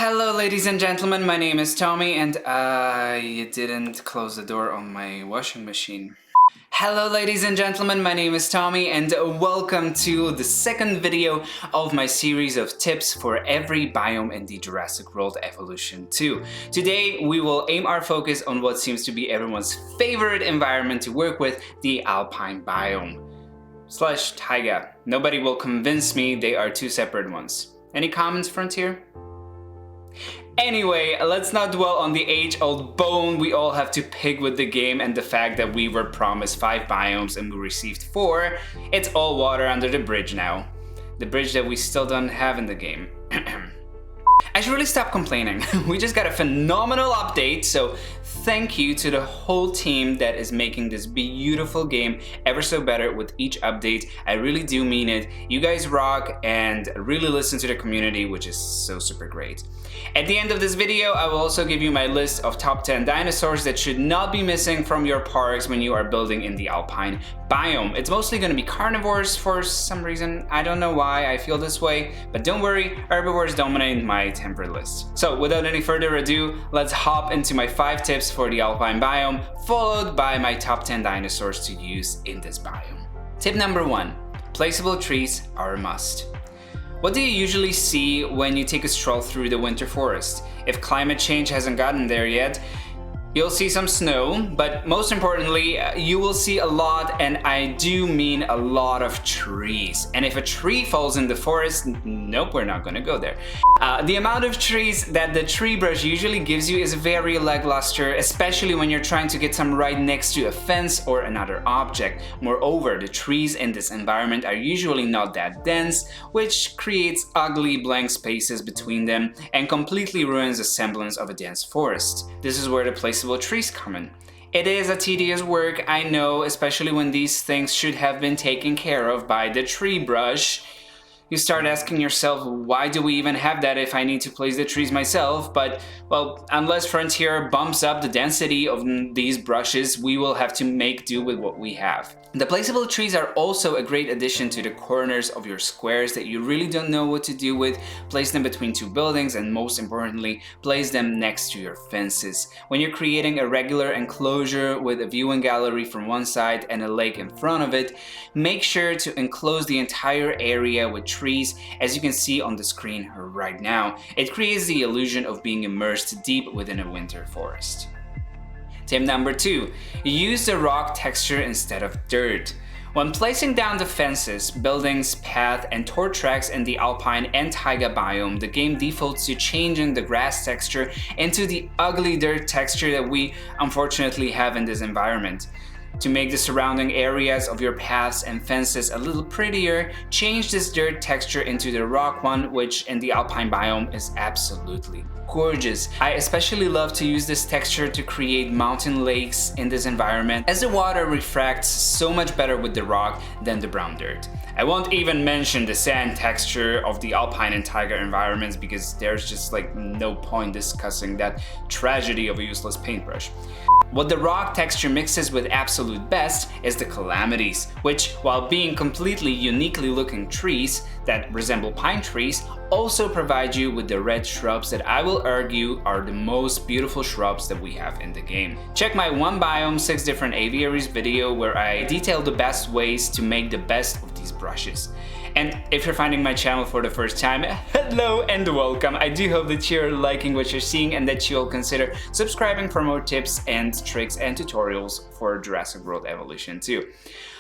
Hello ladies and gentlemen, my name is Tommy and I didn't close the door on my washing machine. Hello ladies and gentlemen, my name is Tommy and welcome to the second video of my series of tips for every biome in the Jurassic World Evolution 2. Today we will aim our focus on what seems to be everyone's favorite environment to work with, the Alpine biome. / Taiga. Nobody will convince me they are two separate ones. Any comments, Frontier? Anyway, let's not dwell on the age-old bone we all have to pick with the game and the fact that we were promised 5 biomes and we received 4. It's all water under the bridge now. The bridge that we still don't have in the game. I should really stop complaining. We just got a phenomenal update, so thank you to the whole team that is making this beautiful game ever so better with each update. I really do mean it. You guys rock and really listen to the community, which is so super great. At the end of this video, I will also give you my list of top 10 dinosaurs that should not be missing from your parks when you are building in the Alpine biome. It's mostly going to be carnivores for some reason. I don't know why I feel this way, but don't worry, herbivores dominate my temperate list. So without any further ado, let's hop into my 5 tips for the Alpine biome, followed by my top 10 dinosaurs to use in this biome. Tip number 1. Placeable trees are a must. What do you usually see when you take a stroll through the winter forest? If climate change hasn't gotten there yet, you'll see some snow, but most importantly, you will see a lot, and I do mean a lot of trees. And if a tree falls in the forest, nope, we're not gonna go there. The amount of trees that the tree brush usually gives you is very lackluster, especially when you're trying to get some right next to a fence or another object. Moreover, the trees in this environment are usually not that dense, which creates ugly blank spaces between them and completely ruins the semblance of a dense forest. This is where the placeable trees come in. It is a tedious work, I know, especially when these things should have been taken care of by the tree brush. You start asking yourself, why do we even have that if I need to place the trees myself? But, well, unless Frontier bumps up the density of these brushes, we will have to make do with what we have. The placeable trees are also a great addition to the corners of your squares that you really don't know what to do with. Place them between 2 buildings and, most importantly, place them next to your fences. When you're creating a regular enclosure with a viewing gallery from one side and a lake in front of it, make sure to enclose the entire area with trees, as you can see on the screen right now. It creates the illusion of being immersed deep within a winter forest. Tip number 2. Use the rock texture instead of dirt. When placing down the fences, buildings, paths, and tour tracks in the Alpine and Taiga biome, the game defaults to changing the grass texture into the ugly dirt texture that we unfortunately have in this environment. To make the surrounding areas of your paths and fences a little prettier, change this dirt texture into the rock one, which in the Alpine biome is absolutely gorgeous. I especially love to use this texture to create mountain lakes in this environment, as the water refracts so much better with the rock than the brown dirt. I won't even mention the sand texture of the Alpine and Taiga environments because there's just like no point discussing that tragedy of a useless paintbrush. What the rock texture mixes with absolute best is the calamities, which, while being completely uniquely looking trees that resemble pine trees, also provide you with the red shrubs that I will argue are the most beautiful shrubs that we have in the game. Check my 1 biome 6 different aviaries video where I detail the best ways to make the best of these brushes. And if you're finding my channel for the first time, hello and welcome. I do hope that you're liking what you're seeing and that you'll consider subscribing for more tips and tricks and tutorials for Jurassic World Evolution 2.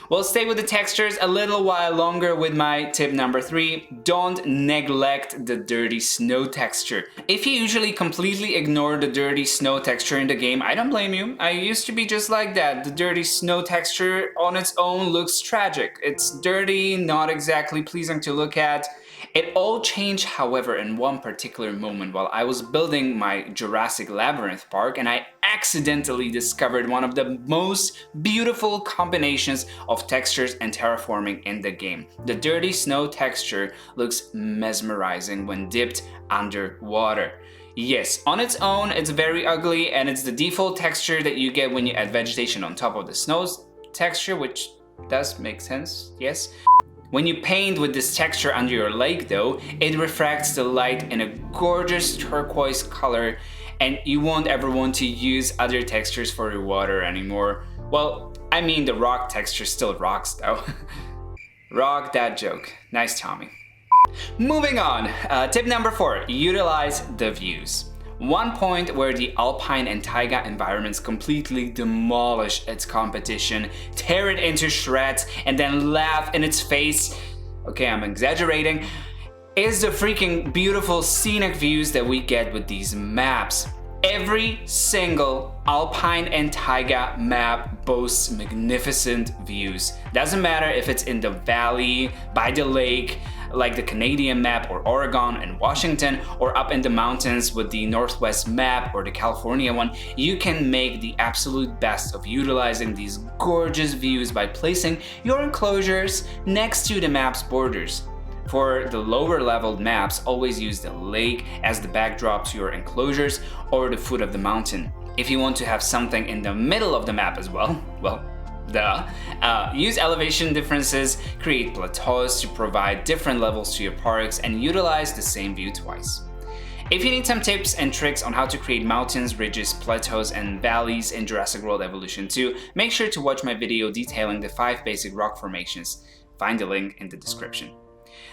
We'll stay with the textures a little while longer with my tip number 3. Don't neglect the dirty snow texture. If you usually completely ignore the dirty snow texture in the game, I don't blame you. I used to be just like that. The dirty snow texture on its own looks tragic. It's dirty, not exactly pleasing to look at. It all changed, however, in one particular moment while I was building my Jurassic Labyrinth Park, and I accidentally discovered one of the most beautiful combinations of textures and terraforming in the game. The dirty snow texture looks mesmerizing when dipped under water. Yes, on its own, it's very ugly, and it's the default texture that you get when you add vegetation on top of the snow texture, which does make sense, yes. When you paint with this texture under your lake though, it refracts the light in a gorgeous turquoise color, and you won't ever want to use other textures for your water anymore. Well, I mean the rock texture still rocks though. Rock that joke. Nice, Tommy. Moving on, tip number 4, utilize the views. One point where the Alpine and Taiga environments completely demolish its competition, tear it into shreds, and then laugh in its face, okay, I'm exaggerating, is the freaking beautiful scenic views that we get with these maps. Every single Alpine and Taiga map boasts magnificent views. Doesn't matter if it's in the valley, by the lake, like the Canadian map, or Oregon and Washington, or up in the mountains with the Northwest map or the California one. You can make the absolute best of utilizing these gorgeous views by placing your enclosures next to the map's borders. For the lower leveled maps, always use the lake as the backdrop to your enclosures or the foot of the mountain. If you want to have something in the middle of the map as well, use elevation differences, create plateaus to provide different levels to your parks, and utilize the same view twice. If you need some tips and tricks on how to create mountains, ridges, plateaus, and valleys in Jurassic World Evolution 2, make sure to watch my video detailing the 5 basic rock formations. Find the link in the description.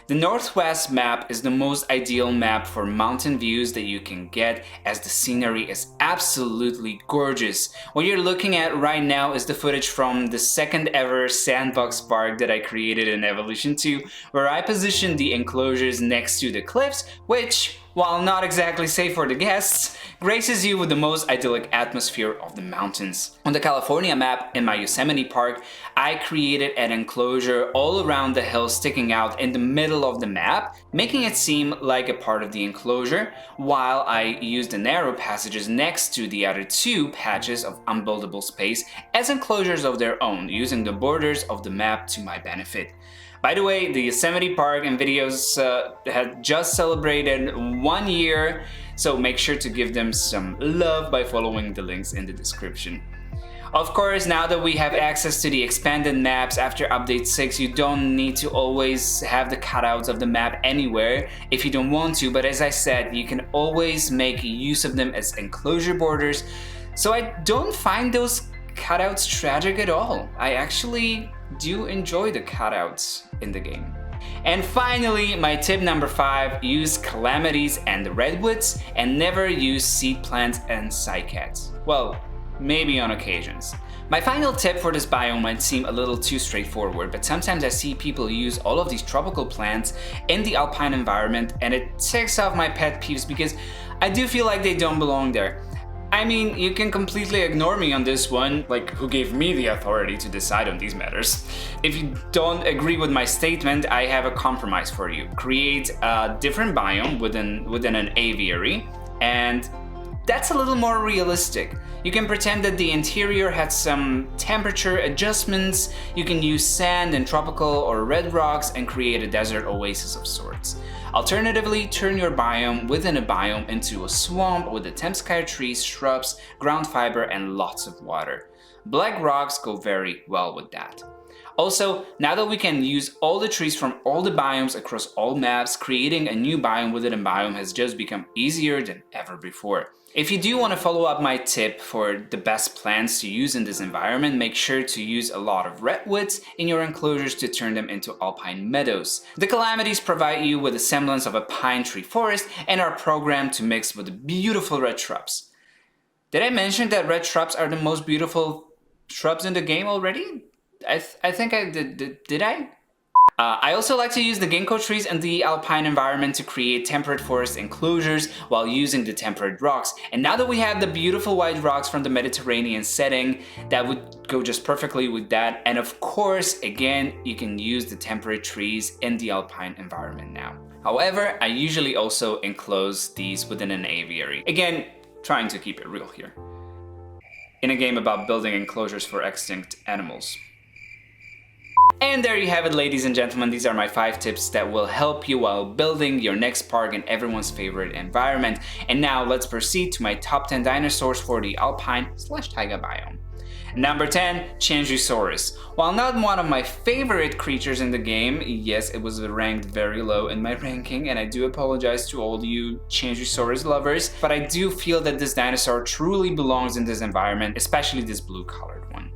The Northwest map is the most ideal map for mountain views that you can get, as the scenery is absolutely gorgeous. What you're looking at right now is the footage from the second ever sandbox park that I created in Evolution 2, where I positioned the enclosures next to the cliffs, which, while not exactly safe for the guests, graces you with the most idyllic atmosphere of the mountains. On the California map in my Yosemite Park, I created an enclosure all around the hill sticking out in the middle of the map, making it seem like a part of the enclosure, while I used the narrow passages next to the other 2 patches of unbuildable space as enclosures of their own, using the borders of the map to my benefit. By the way, the Yosemite Park and videos had just celebrated 1 year, so make sure to give them some love by following the links in the description. Of course, now that we have access to the expanded maps after update 6, you don't need to always have the cutouts of the map anywhere if you don't want to, but as I said, you can always make use of them as enclosure borders, so I don't find those cutouts tragic at all. I actually do enjoy the cutouts in the game. And finally, my tip number 5, use calamities and redwoods, and never use seed plants and cycads. Well, maybe on occasions. My final tip for this biome might seem a little too straightforward, but sometimes I see people use all of these tropical plants in the alpine environment, and it ticks off my pet peeves because I do feel like they don't belong there. I mean, you can completely ignore me on this one, like who gave me the authority to decide on these matters. If you don't agree with my statement, I have a compromise for you. Create a different biome within an aviary, and that's a little more realistic. You can pretend that the interior had some temperature adjustments, you can use sand and tropical or red rocks and create a desert oasis of sorts. Alternatively, turn your biome within a biome into a swamp with the Temskaya trees, shrubs, ground fiber, and lots of water. Black rocks go very well with that. Also, now that we can use all the trees from all the biomes across all maps, creating a new biome within a biome has just become easier than ever before. If you do want to follow up my tip for the best plants to use in this environment, make sure to use a lot of redwoods in your enclosures to turn them into alpine meadows. The calamities provide you with a semblance of a pine tree forest and are programmed to mix with the beautiful red shrubs. Did I mention that red shrubs are the most beautiful shrubs in the game already? I think I did. Did I? I also like to use the ginkgo trees in the alpine environment to create temperate forest enclosures while using the temperate rocks. And now that we have the beautiful white rocks from the Mediterranean setting, that would go just perfectly with that. And of course, again, you can use the temperate trees in the alpine environment now. However, I usually also enclose these within an aviary. Again, trying to keep it real here. In a game about building enclosures for extinct animals. And there you have it, ladies and gentlemen. These are my 5 tips that will help you while building your next park in everyone's favorite environment. And now let's proceed to my top 10 dinosaurs for the Alpine/Taiga biome. Number 10, Changosaurus. While not one of my favorite creatures in the game, yes, it was ranked very low in my ranking, and I do apologize to all you Changosaurus lovers, but I do feel that this dinosaur truly belongs in this environment, especially this blue colored one.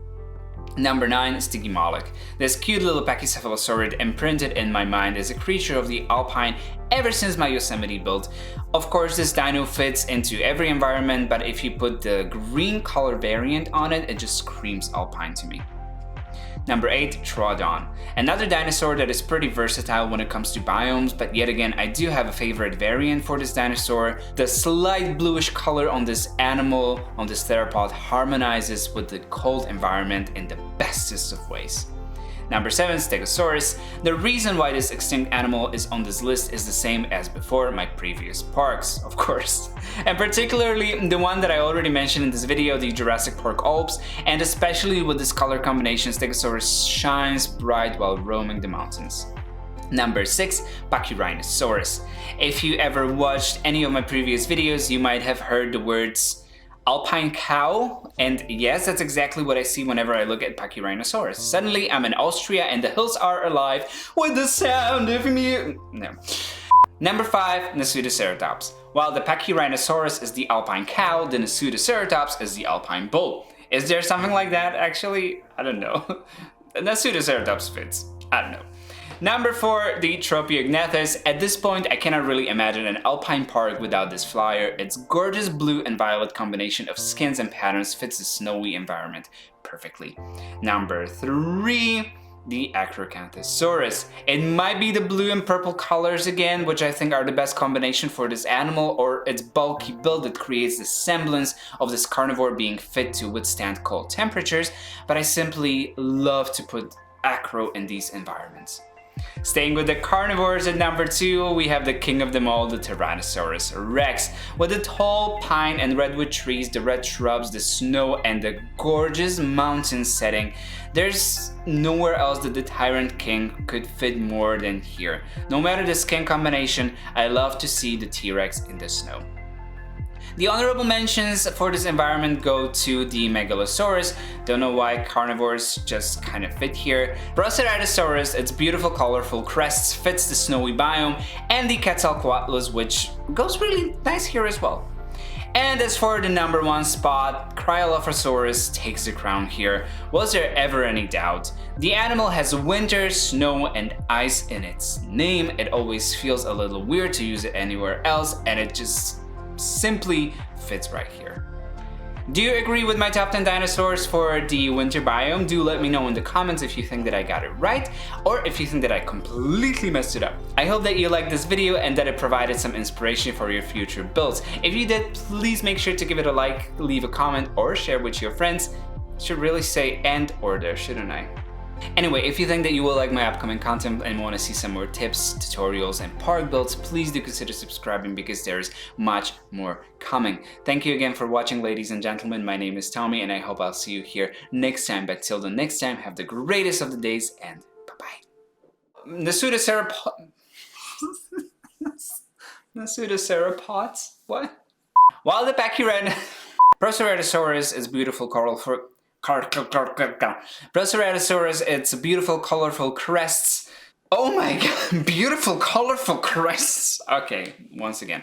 Number 9, Stygimoloch. This cute little pachycephalosaurid imprinted in my mind as a creature of the Alpine ever since my Yosemite build. Of course, this dino fits into every environment, but if you put the green color variant on it, it just screams Alpine to me. Number 8, Troodon. Another dinosaur that is pretty versatile when it comes to biomes, but yet again, I do have a favorite variant for this dinosaur. The slight bluish color on this animal, on this theropod, harmonizes with the cold environment in the bestest of ways. Number 7, Stegosaurus. The reason why this extinct animal is on this list is the same as before my previous parks, of course. And particularly the one that I already mentioned in this video, the Jurassic Park Alps, and especially with this color combination, Stegosaurus shines bright while roaming the mountains. Number 6, Pachyrhinosaurus. If you ever watched any of my previous videos, you might have heard the words Alpine cow, and yes, that's exactly what I see whenever I look at Pachyrhinosaurus. Suddenly I'm in Austria and the hills are alive with the sound of music. No. Number 5, Nasutoceratops. While the Pachyrhinosaurus is the Alpine cow, the Nasutoceratops is the Alpine bull. Is there something like that actually? I don't know. Nasutoceratops fits. I don't know. Number 4, the Tropeognathus. At this point, I cannot really imagine an alpine park without this flyer. Its gorgeous blue and violet combination of skins and patterns fits the snowy environment perfectly. Number 3, the Acrocanthosaurus. It might be the blue and purple colors again, which I think are the best combination for this animal, or its bulky build that creates the semblance of this carnivore being fit to withstand cold temperatures, but I simply love to put acro in these environments. Staying with the carnivores at number 2, we have the king of them all, the Tyrannosaurus Rex. With the tall pine and redwood trees, the red shrubs, the snow, and the gorgeous mountain setting, there's nowhere else that the Tyrant King could fit more than here. No matter the skin combination, I love to see the T-Rex in the snow. The honorable mentions for this environment go to the Megalosaurus. Don't know why carnivores just kind of fit here. Proceratosaurus, its beautiful colorful crests fits the snowy biome, and the Quetzalcoatlus, which goes really nice here as well. And as for the number 1 spot, Cryolophosaurus takes the crown here. Was there ever any doubt? The animal has winter, snow, and ice in its name. It always feels a little weird to use it anywhere else, and it just simply fits right here. Do you agree with my top 10 dinosaurs for the winter biome? Do let me know in the comments if you think that I got it right, or if you think that I completely messed it up. I hope that you liked this video and that it provided some inspiration for your future builds. If you did, please make sure to give it a like, leave a comment, or share with your friends. Should really say and or there, shouldn't I? Anyway, if you think that you will like my upcoming content and want to see some more tips, tutorials, and park builds, please do consider subscribing because there's much more coming. Thank you again for watching, ladies and gentlemen. My name is Tommy, and I hope I'll see you here next time. But till the next time, have the greatest of the days, and bye-bye. Nasutoceropods? What? While the Proceratosaurus is beautiful colorful... Proceratosaurus, its beautiful colorful crests. Oh my god, beautiful colorful crests. Okay, once again.